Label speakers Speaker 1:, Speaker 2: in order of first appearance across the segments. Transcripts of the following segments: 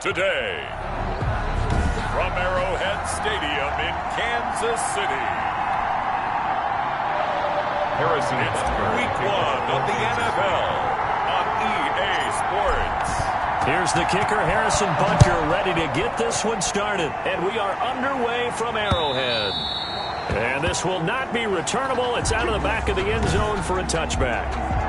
Speaker 1: today. From Arrowhead Stadium in Kansas City. It's week 1 of the NFL on EA Sports.
Speaker 2: Here's the kicker, Harrison Butker, ready to get this one started. And we are underway from Arrowhead. And this will not be returnable. It's out of the back of the end zone for a touchback.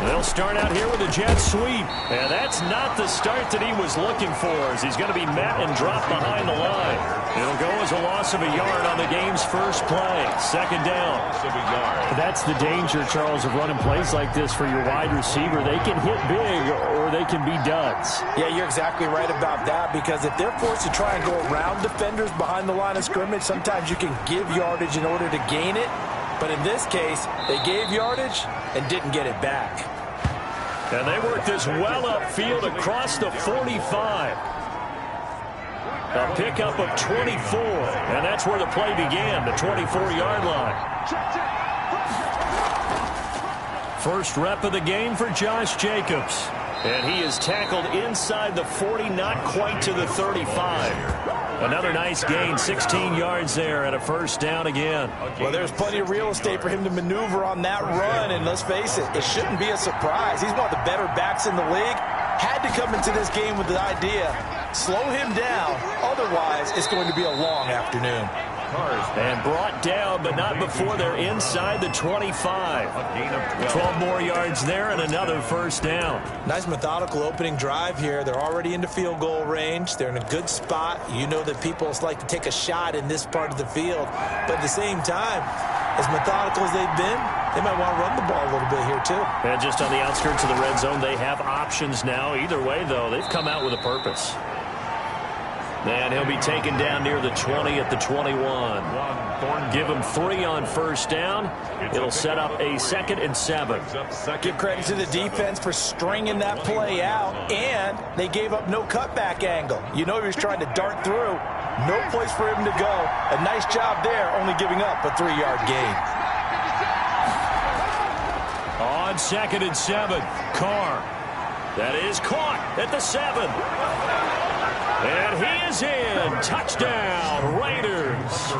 Speaker 2: They'll start out here with a jet sweep. And that's not the start that he was looking for, as he's going to be met and dropped behind the line. It'll go as a loss of a yard on the game's first play. Second down. That's the danger, Charles, of running plays like this for your wide receiver. They can hit big or they can be duds.
Speaker 3: Yeah, you're exactly right about that, because if they're forced to try and go around defenders behind the line of scrimmage, sometimes you can give yardage in order to gain it. But in this case, they gave yardage and didn't get it back.
Speaker 2: And they work this well upfield across the 45. A pickup of 24. And that's where the play began, the 24-yard line. First rep of the game for Josh Jacobs. And he is tackled inside the 40, not quite to the 35. Another nice gain, 16 yards there, and a first down again.
Speaker 3: Well, there's plenty of real estate for him to maneuver on that run, and let's face it, it shouldn't be a surprise. He's one of the better backs in the league. Had to come into this game with the idea, slow him down, otherwise it's going to be a long afternoon.
Speaker 2: And brought down, but not before they're inside the 25. 12 more yards there and another first down.
Speaker 3: Nice methodical opening drive here. They're already into field goal range. They're in a good spot. You know that people like to take a shot in this part of the field. But at the same time, as methodical as they've been, they might want to run the ball a little bit here too.
Speaker 2: And just on the outskirts of the red zone, they have options now. Either way, though, they've come out with a purpose. And he'll be taken down near the 20 at the 21. Give him 3 on first down. It'll set up a 2nd and 7.
Speaker 3: Give credit to the defense for stringing that play out, and they gave up no cutback angle. You know he was trying to dart through. No place for him to go. A nice job there, only giving up a 3-yard gain.
Speaker 2: On 2nd and 7, Carr. That is caught at the 7. And he is in. Touchdown, Raiders.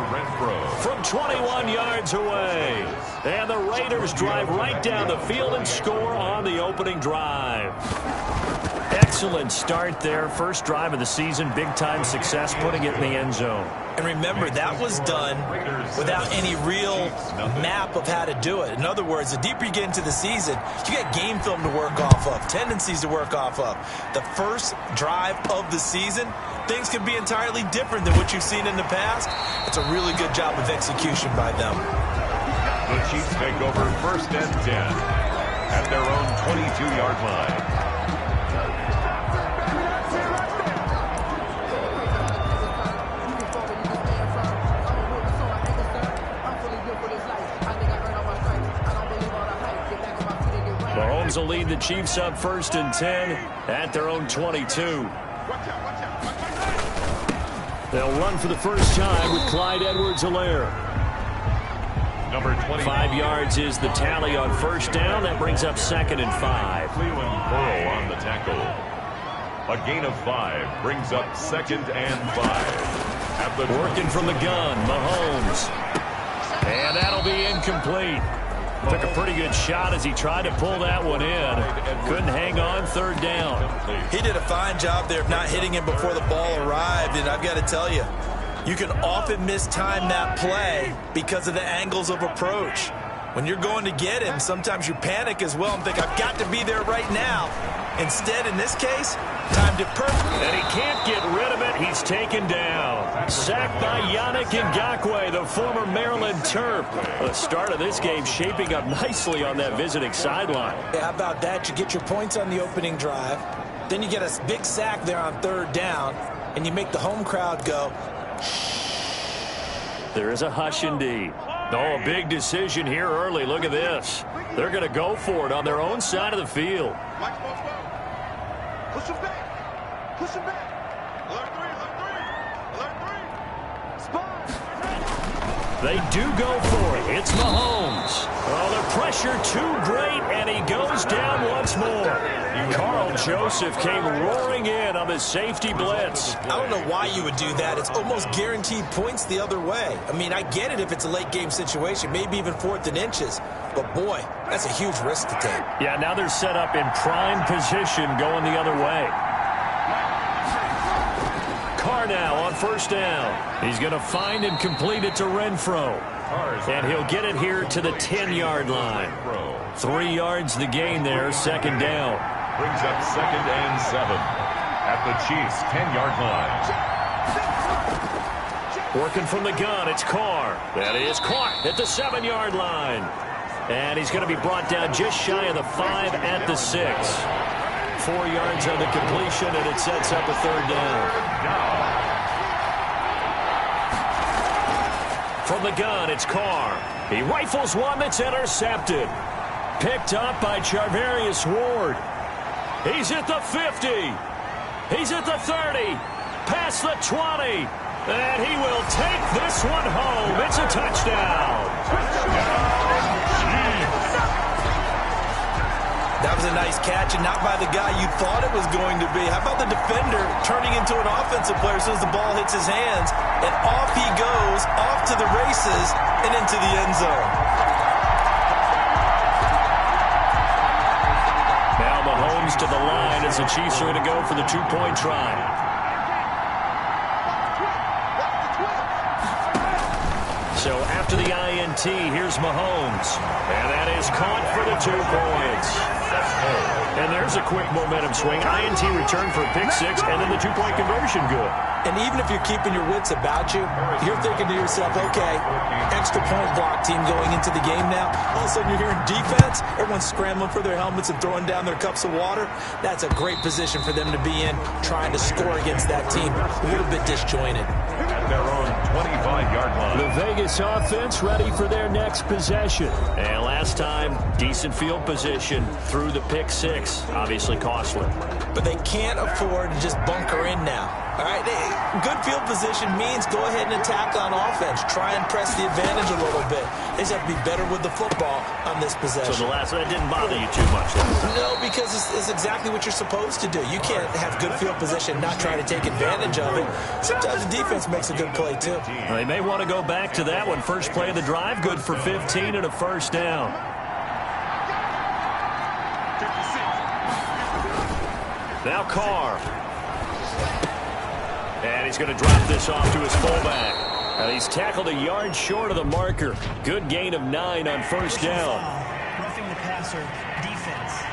Speaker 2: From 21 yards away. And the Raiders drive right down the field and score on the opening drive. Excellent start there. First drive of the season. Big-time success, putting it in the end zone.
Speaker 3: And remember, that was done without any real map of how to do it. In other words, the deeper you get into the season, you got game film to work off of, tendencies to work off of. The first drive of the season, things can be entirely different than what you've seen in the past. It's a really good job of execution by them.
Speaker 1: The Chiefs take over 1st and 10 at their own 22-yard line.
Speaker 2: Mahomes will lead the Chiefs up 1st and 10 at their own 22. They'll run for the first time with Clyde Edwards-Helaire.
Speaker 1: Number 20.
Speaker 2: 5 yards is the tally on first down. That brings up 2nd and 5.
Speaker 1: Cleveland Burrow on the tackle. A gain of 5 brings up 2nd and 5.
Speaker 2: Working from the gun, Mahomes. And that'll be incomplete. Took a pretty good shot as he tried to pull that one in. Couldn't hang on, 3rd down.
Speaker 3: He did a fine job there of not hitting him before the ball arrived, and I've got to tell you, you can often mistime that play because of the angles of approach. When you're going to get him, sometimes you panic as well and think, I've got to be there right now. Instead, in this case, timed it perfectly.
Speaker 2: And he can't get rid of it. He's taken down. Sacked by Yannick Ngakoue, the former Maryland Terp. The start of this game shaping up nicely on that visiting sideline.
Speaker 3: Yeah, how about that? You get your points on the opening drive. Then you get a big sack there on third down, and you make the home crowd go.
Speaker 2: There is a hush indeed. Oh, a big decision here early. Look at this. They're going to go for it on their own side of the field.
Speaker 4: Push him back. Push him back. Alert three. Spot.
Speaker 2: They do go for it. It's Mahomes. Oh, the pressure too great, and he goes down once more. Carl Joseph came roaring in on the safety blitz.
Speaker 3: I don't know why you would do that. It's almost guaranteed points the other way. I mean, I get it if it's a late game situation, maybe even 4th and inches. But, boy, that's a huge risk to take.
Speaker 2: Yeah, now they're set up in prime position going the other way. Carr now on first down. He's going to find and complete it to Renfro. And he'll get it here to the 10-yard line. 3 yards the gain there, second down.
Speaker 1: Brings up 2nd and 7 at the Chiefs' 10-yard line.
Speaker 2: Working from the gun, it's Carr. That is caught at the 7-yard line. And he's going to be brought down just shy of the 5 at the 6. 4 yards on the completion, and it sets up a third down. From the gun, it's Carr. He rifles one that's intercepted. Picked up by Charvarius Ward. He's at the 50. He's at the 30. Past the 20. And he will take this one home. It's a touchdown.
Speaker 3: That was a nice catch, and not by the guy you thought it was going to be. How about the defender turning into an offensive player as soon as the ball hits his hands, and off he goes, off to the races, and into the end zone.
Speaker 2: Now Mahomes to the line as the Chiefs are going to go for the two-point try. So after the INT, here's Mahomes. And that is caught for the 2 points. And there's a quick momentum swing. INT return for a pick 6, and then the 2-point conversion good.
Speaker 3: And even if you're keeping your wits about you, you're thinking to yourself, okay, extra point block team going into the game now. All of a sudden you're hearing defense. Everyone's scrambling for their helmets and throwing down their cups of water. That's a great position for them to be in, trying to score against that team. A little bit disjointed.
Speaker 1: At their own 25-yard line.
Speaker 2: The Vegas offense ready for their next possession. And last time, decent field position through the pick 6. Obviously costly.
Speaker 3: But they can't afford to just bunker in now. All right, good field position means go ahead and attack on offense. Try and press the advantage a little bit. They just have to be better with the football on this possession.
Speaker 2: So the last one, that didn't bother you too much?
Speaker 3: No, because it's exactly what you're supposed to do. You can't have good field position, not try to take advantage of it. Sometimes the defense makes a good play, too.
Speaker 2: Well, they may want to go back to that one. First play of the drive, good for 15 and a first down. Now Carr. And he's going to drop this off to his fullback. And he's tackled a yard short of the marker. Good gain of 9 on first down.
Speaker 5: Roughing the passer defense.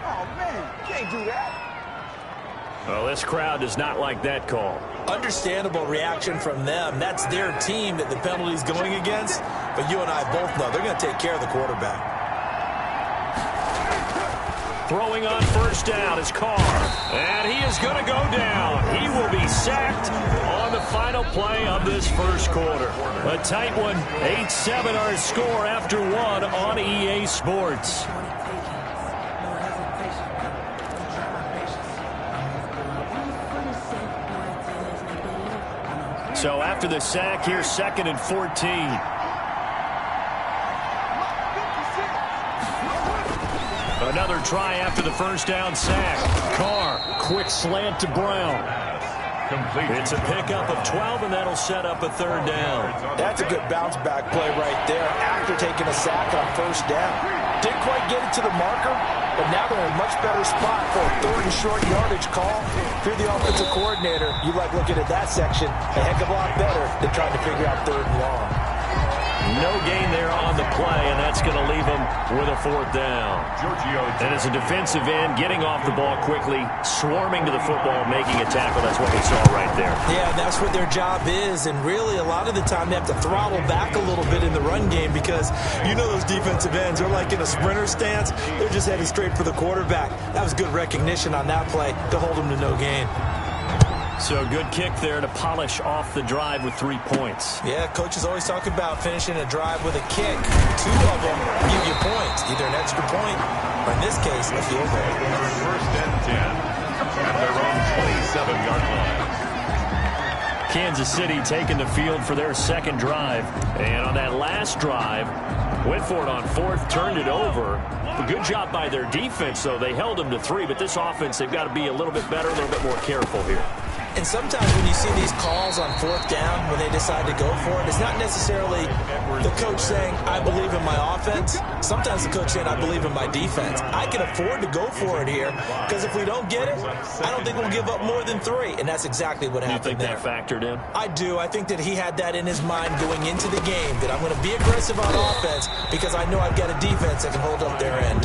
Speaker 4: Oh, man, can't do that.
Speaker 2: Well, this crowd does not like that call.
Speaker 3: Understandable reaction from them. That's their team that the penalty's going against. But you and I both know they're going to take care of the quarterback.
Speaker 2: Throwing on first down is Carr. And he is going to go down. He will be sacked on the final play of this first quarter. A tight one. 8-7 our score after 1 on EA Sports. So after the sack, here's 2nd and 14. Another try after the first down sack. Carr, quick slant to Brown. It's a pickup of 12, and that'll set up a third down.
Speaker 3: That's a good bounce-back play right there after taking a sack on first down. Didn't quite get it to the marker, but now they're in a much better spot for a 3rd and short yardage call. If you're the offensive coordinator, you like looking at that section a heck of a lot better than trying to figure out 3rd and long.
Speaker 2: No gain there on the play, and that's going to leave them with a fourth down. And as a defensive end, getting off the ball quickly, swarming to the football, making a tackle, that's what we saw right there.
Speaker 3: Yeah, that's what their job is, and really a lot of the time they have to throttle back a little bit in the run game because you know those defensive ends are like in a sprinter stance. They're just heading straight for the quarterback. That was good recognition on that play to hold them to no gain.
Speaker 2: So good kick there to polish off the drive with 3 points.
Speaker 3: Yeah, coach is always talking about finishing a drive with a kick. 2 of them give you points, either an extra point or, in this case, a field goal.
Speaker 1: First and 10 at their own 27-yard line.
Speaker 2: Kansas City taking the field for their second drive. And on that last drive, went for it on fourth, turned it over. A good job by their defense, though. They held them to 3, but this offense, they've got to be a little bit better, a little bit more careful here.
Speaker 3: And sometimes when you see these calls on fourth down, when they decide to go for it, it's not necessarily the coach saying, I believe in my offense. Sometimes the coach saying, I believe in my defense. I can afford to go for it here because if we don't get it, I don't think we'll give up more than 3. And that's exactly what happened there.
Speaker 2: You think that factored in?
Speaker 3: I do. I think that he had that in his mind going into the game, that I'm going to be aggressive on offense because I know I've got a defense that can hold up their end.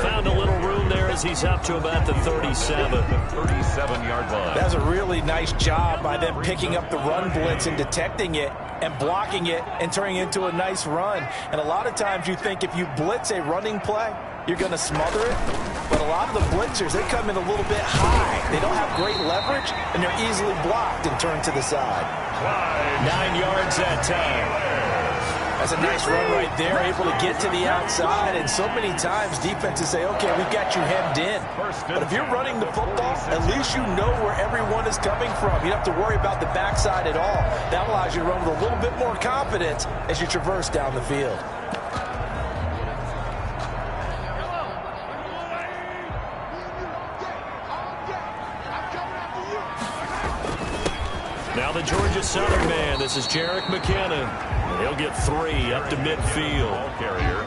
Speaker 2: Found a little room there as he's up to about the 37.
Speaker 1: 37-yard line.
Speaker 6: That was a really nice job by them picking up the run blitz and detecting it and blocking it and turning it into a nice run. And a lot of times you think if you blitz a running play, you're going to smother it. But a lot of the blitzers, they come in a little bit high. They don't have great leverage, and they're easily blocked and turned to the side.
Speaker 2: 9 yards that time.
Speaker 6: That's a nice run right there, able to get to the outside. And so many times defenses say, okay, we've got you hemmed in. But if you're running the football, at least you know where everyone is coming from. You don't have to worry about the backside at all. That allows you to run with a little bit more confidence as you traverse down the field.
Speaker 2: Now the Georgia Southern man. This is Jerick McKinnon. He'll get 3 up to midfield.
Speaker 1: Carrier.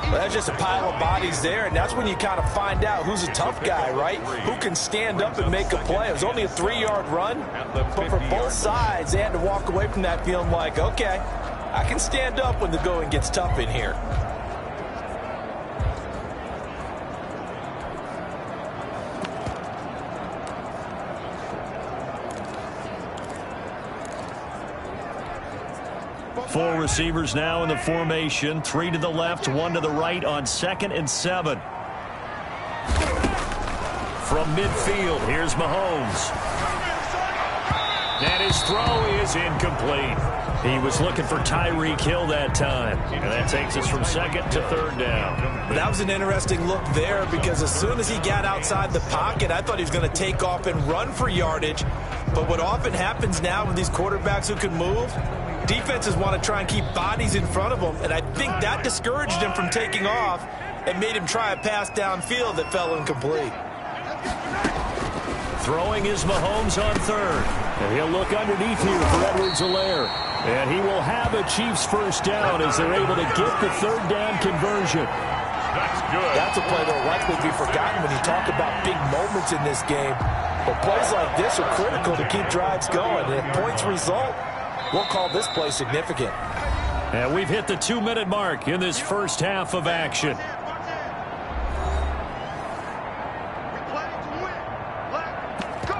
Speaker 6: Well, that's just a pile of bodies there, and that's when you kind of find out who's a tough guy, right? Who can stand up and make a play. It was only a 3-yard run, but for both sides, they had to walk away from that feeling like, okay, I can stand up when the going gets tough in here.
Speaker 2: Four receivers now in the formation. 3 to the left, 1 to the right on 2nd and 7. From midfield, here's Mahomes. And his throw is incomplete. He was looking for Tyreek Hill that time. And that takes us from 2nd to 3rd down.
Speaker 3: That was an interesting look there because as soon as he got outside the pocket, I thought he was going to take off and run for yardage. But what often happens now with these quarterbacks who can move, defenses want to try and keep bodies in front of them, and I think that discouraged him from taking off and made him try a pass downfield that fell incomplete.
Speaker 2: Throwing is Mahomes on 3rd. And he'll look underneath here for Edwards-Helaire. And he will have a Chiefs first down as they're able to get the 3rd down conversion.
Speaker 1: That's good.
Speaker 6: That's a play that will likely be forgotten when you talk about big moments in this game. But plays like this are critical to keep drives going. And if points result, we'll call this play significant.
Speaker 2: And we've hit the 2-minute mark in this first half of action.
Speaker 4: We play to win. Let's go.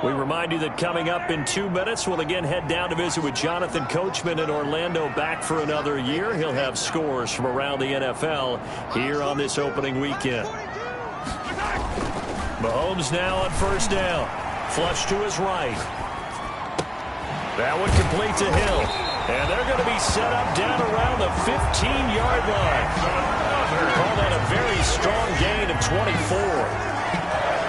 Speaker 2: We remind you that coming up in 2 minutes, we'll again head down to visit with Jonathan Coachman in Orlando, back for another year. He'll have scores from around the NFL here on this opening weekend. Mahomes now on 1st down. Flush to his right. That one complete to Hill. And they're going to be set up down around the 15-yard line. Call that a very strong gain of 24.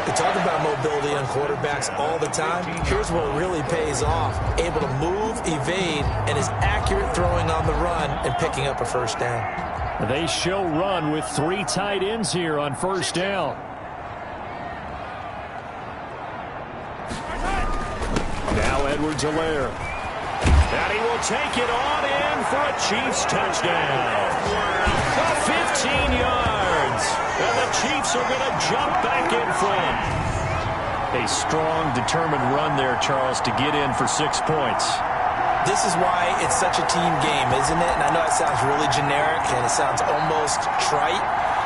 Speaker 3: We talk about mobility on quarterbacks all the time. Here's what really pays off. Able to move, evade, and is accurate throwing on the run and picking up a first down.
Speaker 2: They show run with 3 tight ends here on 1st down. Now Edwards-Helaire. And he will take it on in for a Chiefs touchdown. 15 yards. And the Chiefs are going to jump back in front. A strong, determined run there, Charles, to get in for 6 points.
Speaker 6: This is why it's such a team game, isn't it? And I know it sounds really generic and it sounds almost trite,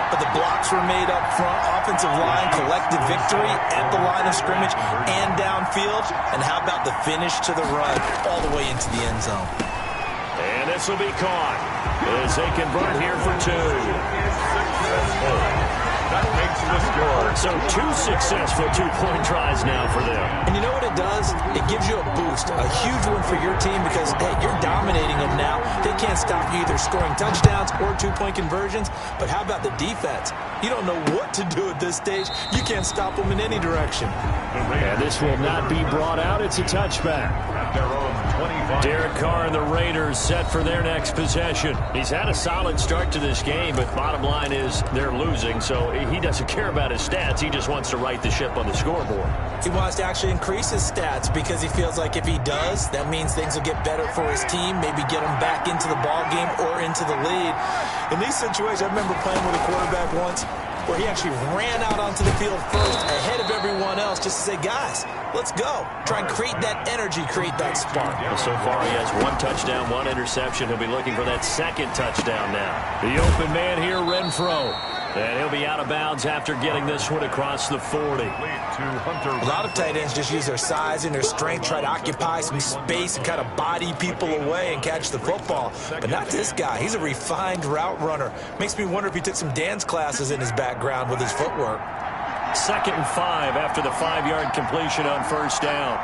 Speaker 6: but the blocks were made up front, offensive line, collective victory at the line of scrimmage and downfield. And how about the finish to the run all the way into the end zone?
Speaker 2: And this will be caught as they convert here for 2.
Speaker 1: That makes the score.
Speaker 2: So 2 successful 2-point tries now for them.
Speaker 6: And you know what it does? It gives you a boost, a huge one for your team because, hey, you're dominating them now. They can't stop you either scoring touchdowns or 2-point conversions. But how about the defense? You don't know what to do at this stage. You can't stop them in any direction.
Speaker 2: And this will not be brought out. It's a touchback.
Speaker 1: At their own 25.
Speaker 2: Derek Carr and the Raiders set for their next possession. He's had a solid start to this game, but bottom line is they're losing, so he doesn't care about his stats. He just wants to right the ship on the scoreboard.
Speaker 6: He wants to actually increase his stats because he feels like if he does, that means things will get better for his team, maybe get him back into the ball game or into the lead. In these situations, I remember playing with a quarterback once where he actually ran out onto the field first ahead of everyone else just to say, guys, let's go. Try and create that energy, create that spark.
Speaker 2: Well, so far he has 1 touchdown, 1 interception. He'll be looking for that 2nd touchdown now. The open man here, Renfro. And he'll be out of bounds after getting this one across the 40.
Speaker 6: A lot of tight ends just use their size and their strength, try to occupy some space and kind of body people away and catch the football. But not this guy. He's a refined route runner. Makes me wonder if he took some dance classes in his background with his footwork.
Speaker 2: 2nd and 5 after the 5-yard completion on 1st down.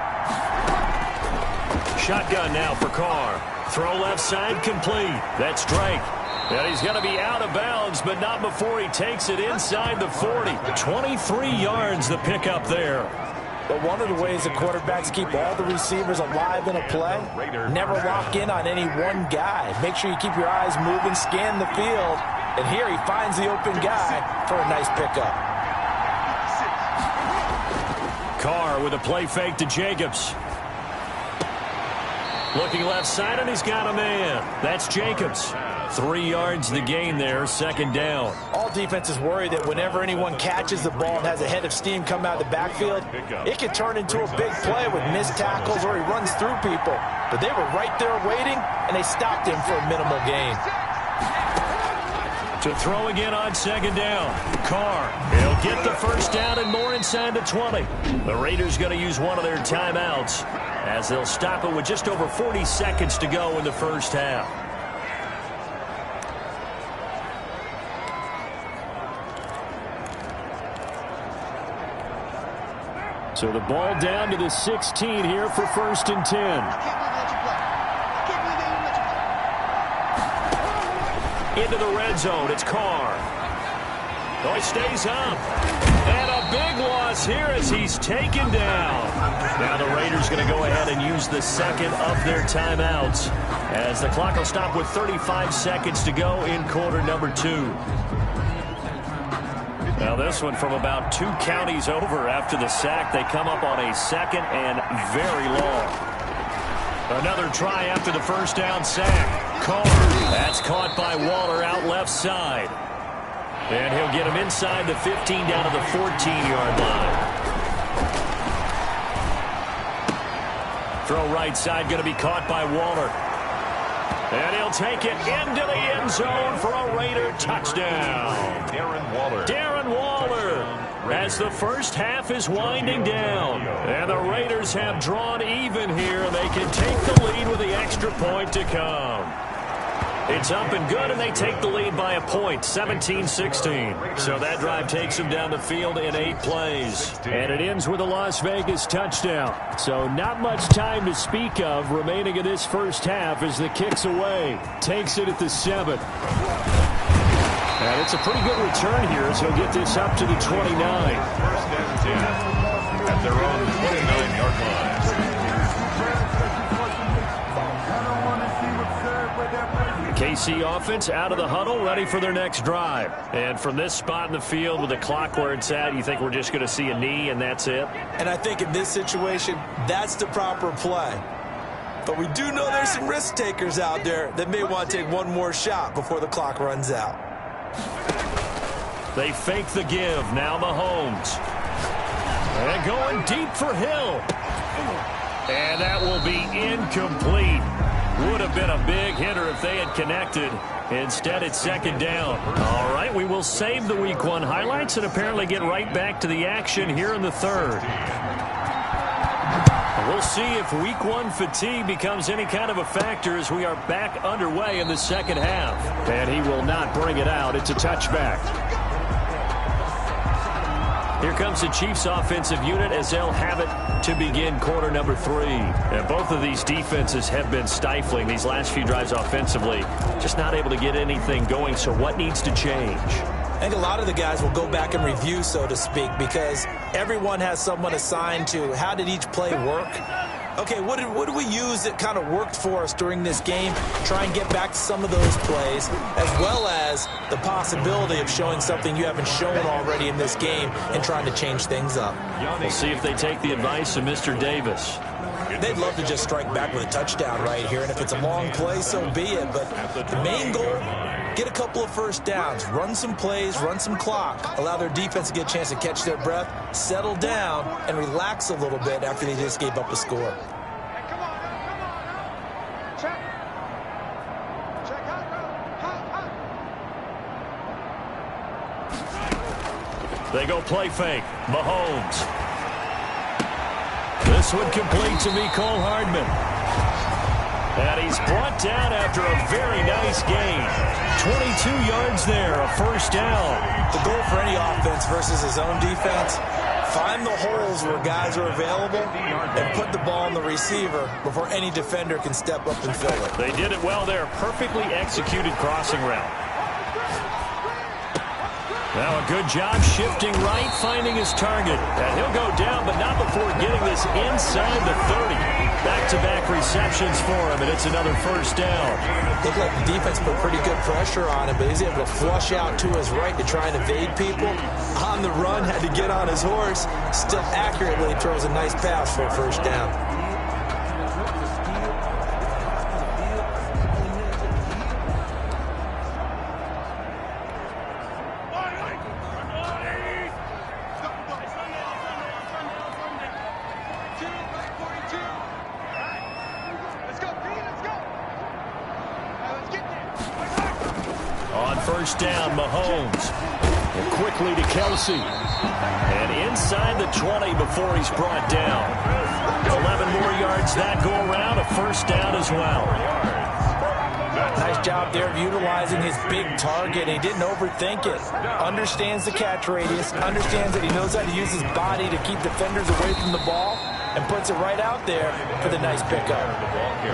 Speaker 2: Shotgun now for Carr. Throw left side complete. That's Drake. And he's going to be out of bounds, but not before he takes it inside the 40. 23 yards the pickup there.
Speaker 6: But one of the ways the quarterbacks keep all the receivers alive in a play, never lock in on any one guy. Make sure you keep your eyes moving, scan the field. And here he finds the open guy for a nice pickup.
Speaker 2: Carr with a play fake to Jacobs. Looking left side, and he's got a man. That's Jacobs. 3 yards the gain there, 2nd down.
Speaker 6: All defenses worry that whenever anyone catches the ball and has a head of steam come out of the backfield, it can turn into a big play with missed tackles or he runs through people. But they were right there waiting, and they stopped him for a minimal gain.
Speaker 2: To throw again on 2nd down. Carr, he'll get the 1st down and more inside the 20. The Raiders going to use one of their timeouts as they'll stop it with just over 40 seconds to go in the 1st half. So the ball down to the 16 here for 1st and 10. Into the red zone, it's Carr. Oh, he stays up. And a big loss here as he's taken down. Now the Raiders going to go ahead and use the 2nd of their timeouts as the clock will stop with 35 seconds to go in quarter number 2. Now this one from about 2 counties over after the sack. They come up on a 2nd and very long. Another try after the 1st down sack. Carr, that's caught by Waller out left side. And he'll get him inside the 15 down to the 14-yard line. Throw right side going to be caught by Waller. And he'll take it into the end zone for a Raider touchdown. Darren Waller as the 1st half is winding down. And the Raiders have drawn even here. They can take the lead with the extra point to come. It's up and good, and they take the lead by a point, 17-16. So that drive takes them down the field in 8 plays. And it ends with a Las Vegas touchdown. So not much time to speak of remaining in this 1st half as the kick's away. Takes it at the 7. And it's a pretty good return here as he'll get this up to the 29.
Speaker 1: 1st and 10 at their own 29-yard line.
Speaker 2: KC offense out of the huddle, ready for their next drive. And from this spot in the field with the clock where it's at, you think we're just going to see a knee and that's it?
Speaker 6: And I think in this situation, that's the proper play. But we do know there's some risk takers out there that may want to take one more shot before the clock runs out.
Speaker 2: They fake the give. Now Mahomes. And going deep for Hill. And that will be incomplete. Would have been a big hitter if they had connected. Instead, it's second down. All right, we will save the Week 1 highlights and apparently get right back to the action here in the third. We'll see if Week 1 fatigue becomes any kind of a factor as we are back underway in the second half. And he will not bring it out. It's a touchback. Here comes the Chiefs offensive unit as they'll have it to begin quarter number 3. And both of these defenses have been stifling these last few drives offensively. Just not able to get anything going, so what needs to change?
Speaker 3: I think a lot of the guys will go back and review, so to speak, because everyone has someone assigned to how did each play work. Okay, what did we use that kind of worked for us during this game? Try and get back to some of those plays, as well as the possibility of showing something you haven't shown already in this game and trying to change things up.
Speaker 2: We'll see if they take the advice of Mr. Davis.
Speaker 3: They'd love to just strike back with a touchdown right here, and if it's a long play, so be it. But the main goal, get a couple of first downs, run some plays, run some clock, allow their defense to get a chance to catch their breath, settle down, and relax a little bit after they just gave up a score.
Speaker 4: Come on. Check. Hot.
Speaker 2: They go play fake. Mahomes. This one complete to Mecole Hardman. And he's brought down after a very nice gain. 22 yards there, a first down.
Speaker 3: The goal for any offense versus his own defense, find the holes where guys are available and put the ball in the receiver before any defender can step up and fill it.
Speaker 2: They did it well there. Perfectly executed crossing route. Now a good job shifting right, finding his target. And he'll go down, but not before getting this inside the 30. Back-to-back receptions for him, and it's another first down.
Speaker 3: Looked like the defense put pretty good pressure on him, but he's able to flush out to his right to try and evade people. On the run, had to get on his horse. Still accurately throws a nice pass for a first down.
Speaker 2: First down, Mahomes. And quickly to Kelsey. And inside the 20 before he's brought down. 11 more yards that go around. A first down as well.
Speaker 3: Nice job there of utilizing his big target. He didn't overthink it. Understands the catch radius. Understands that he knows how to use his body to keep defenders away from the ball. And puts it right out there for the nice pickup.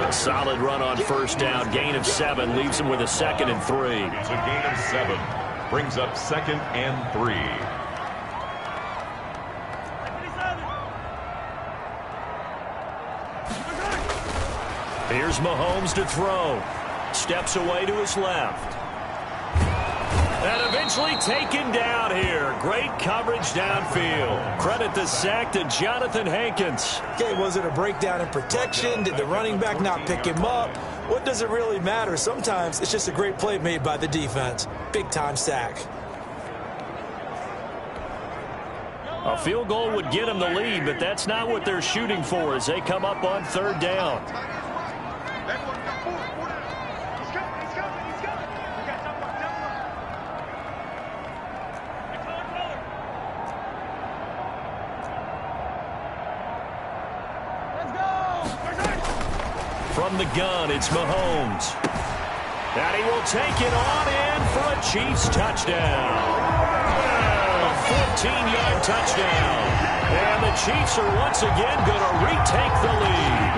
Speaker 2: A solid run on first down. Gain of 7 leaves him with a 2nd and 3.
Speaker 1: It's a gain of 7. Brings up 2nd and 3.
Speaker 2: Here's Mahomes to throw. Steps away to his left. And eventually taken down here. Great coverage downfield. Credit the sack to Jonathan Hankins.
Speaker 3: Okay, was it a breakdown in protection? Did the running back not pick him up? What does it really matter? Sometimes it's just a great play made by the defense. Big-time sack.
Speaker 2: A field goal would get them the lead, but that's not what they're shooting for as they come up on third down. From the gun, it's Mahomes. And he will take it on in for a Chiefs touchdown. A 14-yard touchdown. And the Chiefs are once again going to retake the lead.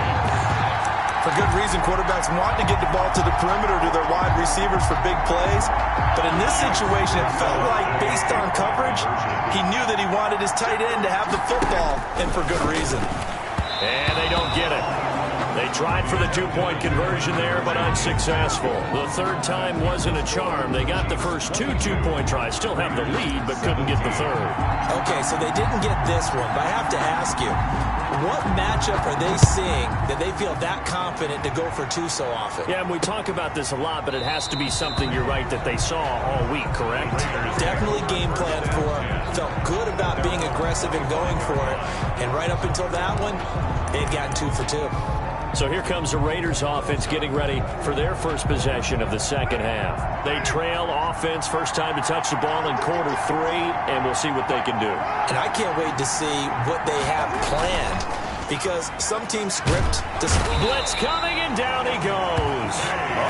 Speaker 3: For good reason, quarterbacks want to get the ball to the perimeter to their wide receivers for big plays. But in this situation, it felt like, based on coverage, he knew that he wanted his tight end to have the football, and for good reason.
Speaker 2: And they don't get it. They tried for the two-point conversion there, but unsuccessful. The third time wasn't a charm. They got the first two two-point tries. Still have the lead, but couldn't get the third.
Speaker 3: Okay, so they didn't get this one, but I have to ask you, what matchup are they seeing that they feel that confident to go for two so often?
Speaker 2: Yeah, and we talk about this a lot, but it has to be something, you're right, that they saw all week, correct?
Speaker 3: Definitely game planned for, felt good about being aggressive and going for it, and right up until that one, they'd gotten 2 for 2.
Speaker 2: So here comes the Raiders offense getting ready for their first possession of the second half. They trail offense, first time to touch the ball in quarter 3, and we'll see what they can do.
Speaker 3: And I can't wait to see what they have planned, because some teams script to
Speaker 2: blitz coming, and down he goes.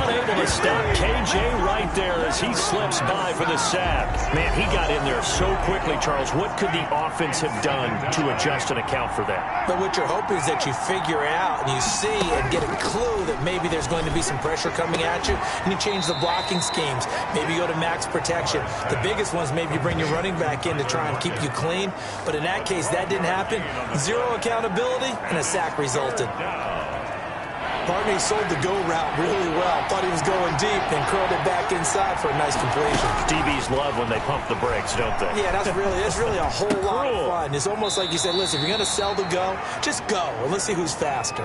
Speaker 2: Unable to stop KJ right there as he slips by for the sack. Man, he got in there so quickly, Charles. What could the offense have done to adjust and account for that?
Speaker 3: But what you're hoping is that you figure out and you see and get a clue that maybe there's going to be some pressure coming at you, and you change the blocking schemes. Maybe you go to max protection. The biggest ones, maybe you bring your running back in to try and keep you clean. But in that case, that didn't happen. Zero accountability, and a sack resulted. Barney sold the go route really well. Thought he was going deep and curled it back inside for a nice completion.
Speaker 2: DBs love when they pump the brakes, don't they?
Speaker 3: Yeah, that's really a whole lot of fun. It's almost like you said, listen, if you're going to sell the go, just go, and let's see who's faster.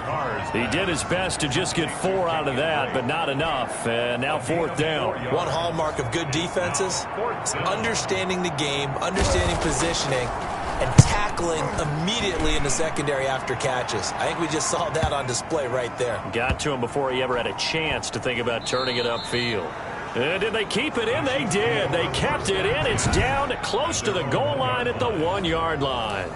Speaker 2: He did his best to just get 4 out of that, but not enough. And now 4th down.
Speaker 3: One hallmark of good defenses is understanding the game, understanding positioning, and tackling immediately in the secondary after catches. I think we just saw that on display right there.
Speaker 2: Got to him before he ever had a chance to think about turning it upfield. And did they keep it in? They did. They kept it in. It's down close to the goal line at the 1-yard line.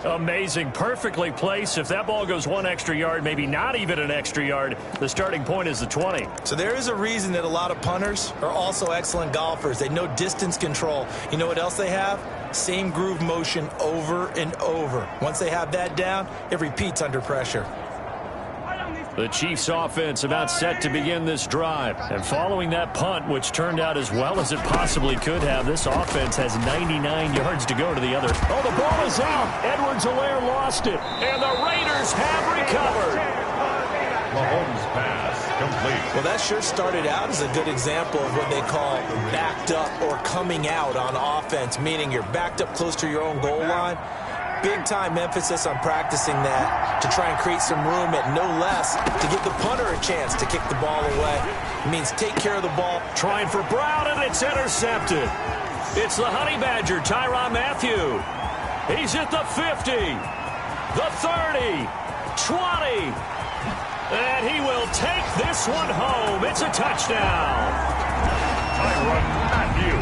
Speaker 2: Amazing. Perfectly placed. If that ball goes 1 extra yard, maybe not even an extra yard, the starting point is the 20.
Speaker 3: So there is a reason that a lot of punters are also excellent golfers. They know distance control. You know what else they have? Same groove motion over and over. Once they have that down, it repeats under pressure.
Speaker 2: The Chiefs offense about set to begin this drive. And following that punt, which turned out as well as it possibly could have, this offense has 99 yards to go to the other. Oh, the ball is out. Edwards-Helaire lost it. And the Raiders have recovered.
Speaker 1: Mahomes pass complete.
Speaker 3: Well, that sure started out as a good example of what they call backed up or coming out on offense, meaning you're backed up close to your own goal line. Big-time emphasis on practicing that to try and create some room at no less to give the punter a chance to kick the ball away. It means take care of the ball.
Speaker 2: Trying for Brown, and it's intercepted. It's the Honey Badger, Tyrann Mathieu. He's at the 50, the 30, 20. And he will take this one home. It's a touchdown.
Speaker 1: Tyrann Mathieu.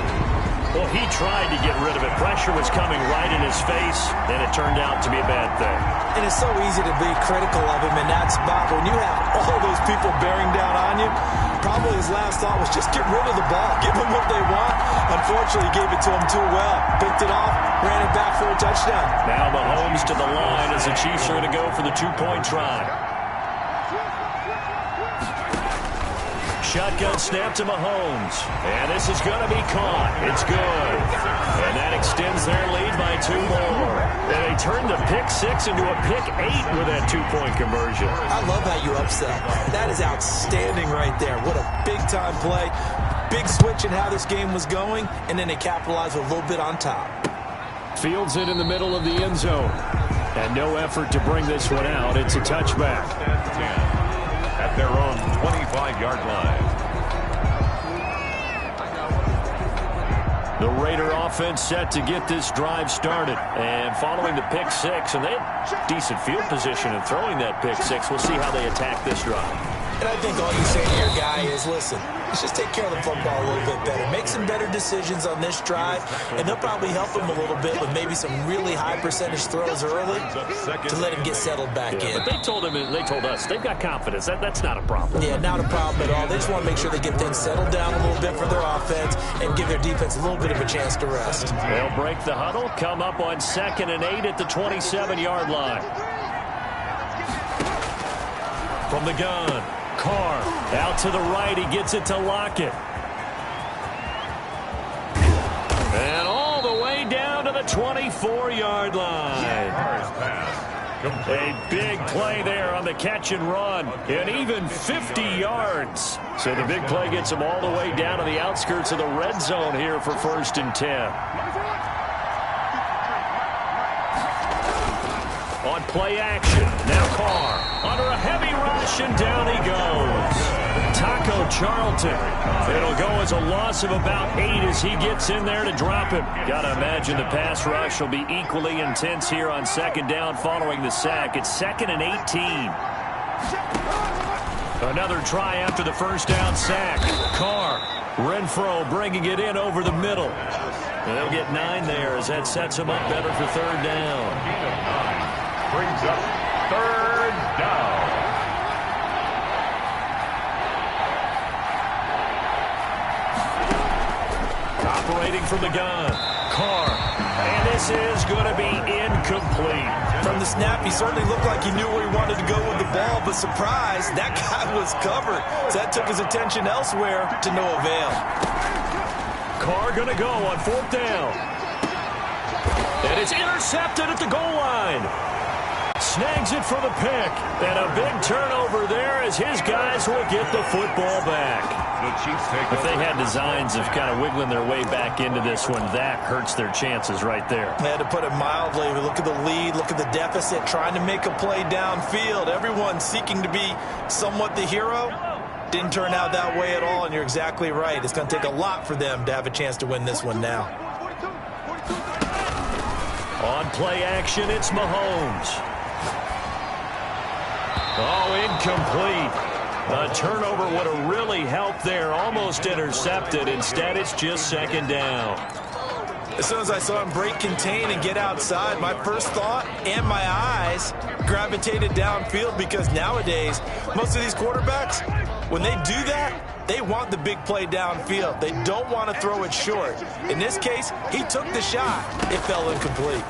Speaker 2: Well, he tried to get rid of it. Pressure was coming right in his face, and it turned out to be a bad thing.
Speaker 3: And it's so easy to be critical of him in that spot. When you have all those people bearing down on you, probably his last thought was just get rid of the ball. Give them what they want. Unfortunately, he gave it to him too well. Picked it off, ran it back for a touchdown.
Speaker 2: Now Mahomes to the line as the Chiefs are going to go for the 2-point try. Shotgun snap to Mahomes. And this is going to be caught. It's good. And that extends their lead by 2 more. And they turned the pick 6 into a pick 8 with that 2-point conversion.
Speaker 3: I love how you upset. That is outstanding right there. What a big-time play. Big switch in how this game was going, and then they capitalized with a little bit on top.
Speaker 2: Fields it in the middle of the end zone. And no effort to bring this one out. It's a touchback.
Speaker 1: At their own 25-yard line.
Speaker 2: The Raider offense set to get this drive started. And following the pick 6, and they had decent field position in throwing that pick 6. We'll see how they attack this drive.
Speaker 3: And I think all you say to your guy is, listen, let's just take care of the football a little bit better. Make some better decisions on this drive, and they'll probably help him a little bit with maybe some really high percentage throws early to let him get settled back in.
Speaker 2: But they told us they've got confidence. That's not a problem.
Speaker 3: Yeah, not a problem at all. They just want to make sure they get things settled down a little bit for their offense and give their defense a little bit of a chance to rest.
Speaker 2: They'll break the huddle, come up on 2nd and 8 at the 27-yard line. From the gun. Carr out to the right. He gets it to Lockett. And all the way down to the 24-yard line. A big play there on the catch and run. And even 50 yards. So the big play gets him all the way down to the outskirts of the red zone here for 1st and 10. on play action. Now Carr under a heavy rush, and down he goes. Taco Charlton. It'll go as a loss of about 8 as he gets in there to drop him. Got to imagine the pass rush will be equally intense here on second down following the sack. It's 2nd and 18. Another try after the first down sack. Carr, Renfro bringing it in over the middle. And they'll get 9 there as that sets them up better for third down.
Speaker 1: Brings up third down.
Speaker 2: Operating from the gun, Carr, and this is going to be incomplete.
Speaker 3: From the snap, he certainly looked like he knew where he wanted to go with the ball, but surprise, that guy was covered. So that took his attention elsewhere to no avail.
Speaker 2: Carr going to go on 4th down. And it's intercepted at the goal line. Snags it for the pick. And a big turnover there as his guys will get the football back. If they had designs of kind of wiggling their way back into this one, that hurts their chances right there.
Speaker 3: They had to put it mildly. Look at the lead, look at the deficit, trying to make a play downfield. Everyone seeking to be somewhat the hero. Didn't turn out that way at all, and you're exactly right. It's going to take a lot for them to have a chance to win this one now.
Speaker 2: On play action, it's Mahomes. Oh, incomplete. A turnover would have really helped there. Almost intercepted. Instead, it's just 2nd down.
Speaker 3: As soon as I saw him break contain and get outside, my first thought and my eyes gravitated downfield, because nowadays, most of these quarterbacks, when they do that, they want the big play downfield. They don't want to throw it short. In this case, he took the shot. It fell incomplete.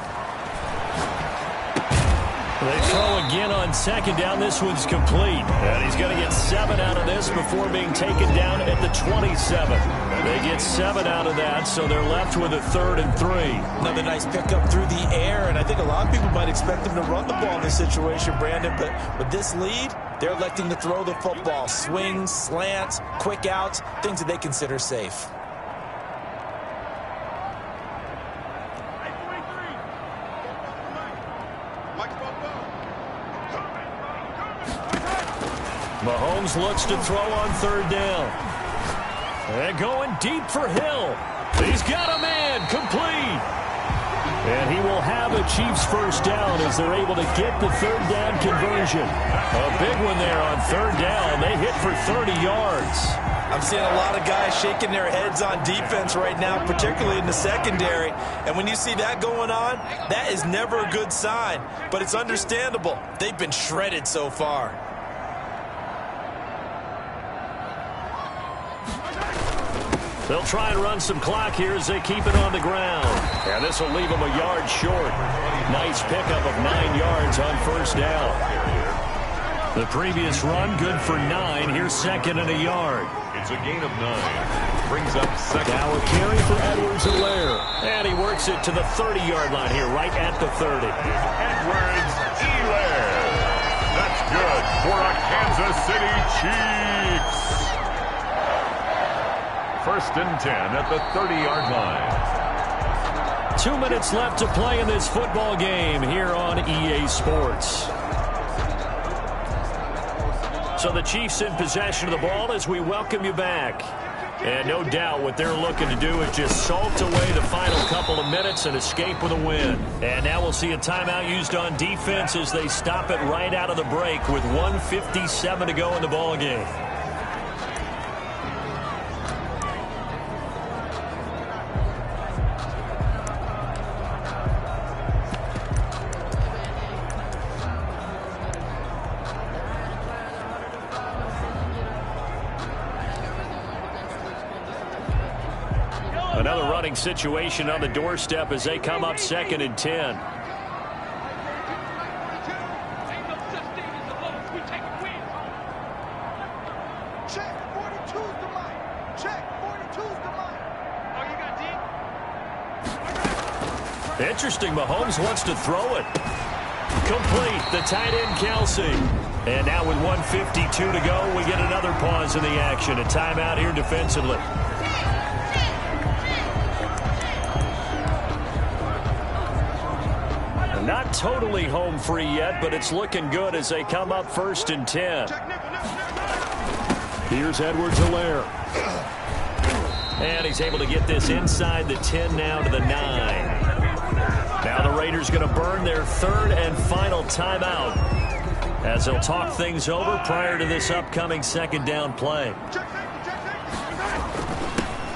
Speaker 2: They throw again on 2nd down. This one's complete. And he's going to get 7 out of this before being taken down at the 27. They get 7 out of that, so they're left with a 3rd and 3.
Speaker 3: Another nice pickup through the air, and I think a lot of people might expect them to run the ball in this situation, Brandon, but with this lead, they're electing to throw the football. Swings, slants, quick outs, things that they consider safe.
Speaker 2: Mahomes looks to throw on 3rd down. And going deep for Hill. He's got a man, complete. And he will have a Chiefs first down as they're able to get the 3rd down conversion. A big one there on 3rd down. They hit for 30 yards.
Speaker 3: I'm seeing a lot of guys shaking their heads on defense right now, particularly in the secondary. And when you see that going on, that is never a good sign. But it's understandable. They've been shredded so far.
Speaker 2: They'll try and run some clock here as they keep it on the ground. And this will leave them a yard short. Nice pickup of 9 yards on 1st down. The previous run good for 9. Here's 2nd and a yard.
Speaker 1: It's a gain of 9. Brings up 2nd.
Speaker 2: Now a carry for Edwards-Helaire. And he works it to the 30-yard line here, right at the 30.
Speaker 1: Edwards-Helaire. That's good for a Kansas City Chiefs. 1st and 10 at the 30-yard line.
Speaker 2: 2 minutes left to play in this football game here on EA Sports. So the Chiefs in possession of the ball as we welcome you back. And no doubt what they're looking to do is just salt away the final couple of minutes and escape with a win. And now we'll see a timeout used on defense as they stop it right out of the break with 1:57 to go in the ball game. Another running situation on the doorstep as they come up 2nd and 10.
Speaker 4: Check, 42's the mic. Check, 42's the mic. Oh, you got deep?
Speaker 2: Interesting. Mahomes wants to throw it. Complete. The tight end, Kelsey. And now with 1:52 to go, we get another pause in the action. A timeout here defensively. Not totally home free yet, but it's looking good as they come up 1st and 10. Here's Edwards-Helaire. And he's able to get this inside the 10 now to the 9. Now the Raiders going to burn their 3rd and final timeout as they'll talk things over prior to this upcoming 2nd down play.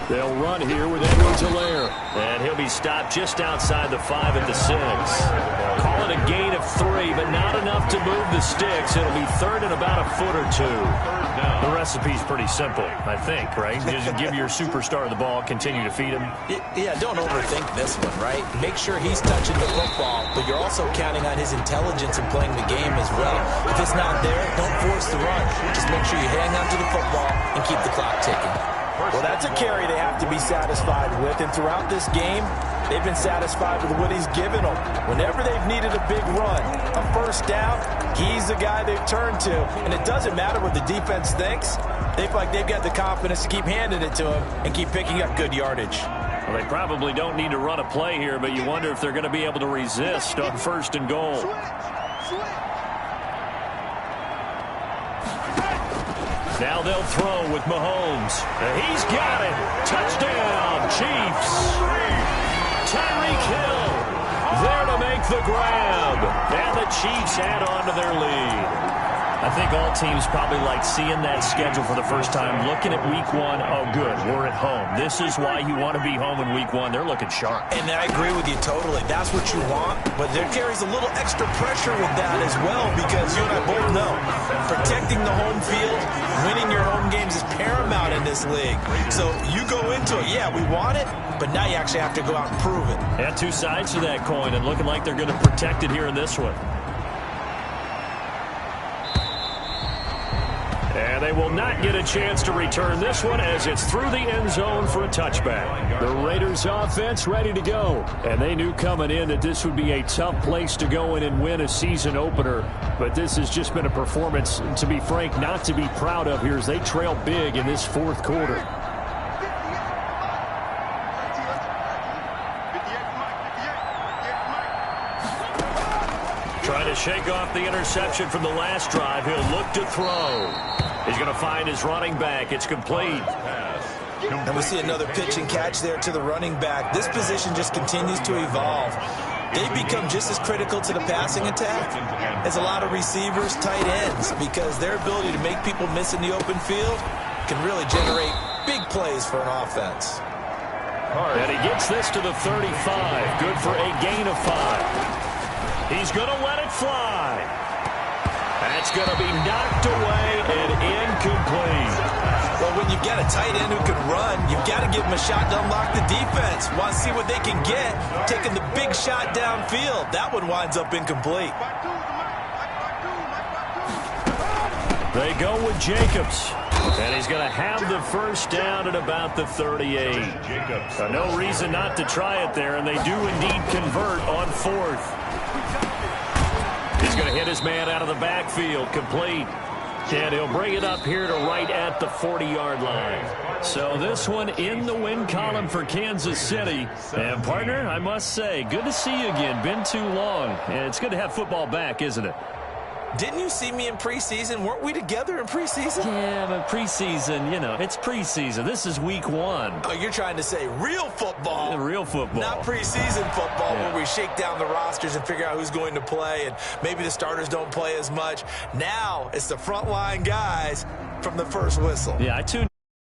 Speaker 2: They'll run here with Edwards-Helaire. And he'll be stopped just outside the 5 at the 6. Call it a gain of 3, but not enough to move the sticks. It'll be 3rd and about a foot or 2. The recipe's pretty simple, I think, right? Just give your superstar the ball, continue to feed him.
Speaker 3: Yeah, don't overthink this one, right? Make sure he's touching the football, but you're also counting on his intelligence in playing the game as well. If it's not there, don't force the run. Just make sure you hang on to the football and keep the clock ticking.
Speaker 6: Well, that's a carry they have to be satisfied with, and throughout this game, they've been satisfied with what he's given them. Whenever they've needed a big run, a 1st down, he's the guy they've turned to, and it doesn't matter what the defense thinks. They feel like they've got the confidence to keep handing it to him and keep picking up good yardage.
Speaker 2: Well, they probably don't need to run a play here, but you wonder if they're going to be able to resist on 1st and goal. Now they'll throw with Mahomes. He's got it. Touchdown, Chiefs. Tyreek Hill there to make the grab. And the Chiefs add on to their lead. I think all teams probably like seeing that schedule for the first time, looking at week 1. Oh, good, we're at home. This is why you want to be home in week 1. They're looking sharp.
Speaker 3: And I agree with you totally. That's what you want, but there carries a little extra pressure with that as well, because you and I both know protecting the home field, winning your home games is paramount in this league. So you go into it, yeah, we want it, but now you actually have to go out and prove it.
Speaker 2: Yeah, 2 sides to that coin, and looking like they're going to protect it here in this one. And they will not get a chance to return this one as it's through the end zone for a touchback. The Raiders offense ready to go. And they knew coming in that this would be a tough place to go in and win a season opener. But this has just been a performance, to be frank, not to be proud of here as they trail big in this 4th quarter. Trying to shake off the interception from the last drive. He'll look to throw. He's going to find his running back. It's complete.
Speaker 3: And we see another pitch and catch there to the running back. This position just continues to evolve. They become just as critical to the passing attack as a lot of receivers, tight ends, because their ability to make people miss in the open field can really generate big plays for an offense.
Speaker 2: And he gets this to the 35. Good for a gain of 5. He's going to let it fly. That's going to be knocked away and incomplete.
Speaker 3: Well, when you've got a tight end who can run, you've got to give him a shot to unlock the defense. Want to see what they can get, taking the big shot downfield. That one winds up incomplete.
Speaker 2: They go with Jacobs. And he's going to have the 1st down at about the 38. No reason not to try it there, and they do indeed convert on 4th. He's going to hit his man out of the backfield, complete. And he'll bring it up here to right at the 40-yard line. So this one in the win column for Kansas City. And, partner, I must say, good to see you again. Been too long. And it's good to have football back, isn't it?
Speaker 3: Didn't you see me in preseason? Weren't we together in preseason?
Speaker 2: Yeah, but preseason, you know, it's preseason. This is week 1.
Speaker 3: Oh, you're trying to say real football.
Speaker 2: Yeah, real football.
Speaker 3: Not preseason football, where we shake down the rosters and figure out who's going to play, and maybe the starters don't play as much. Now it's the frontline guys from the first whistle.
Speaker 2: Yeah, I tuned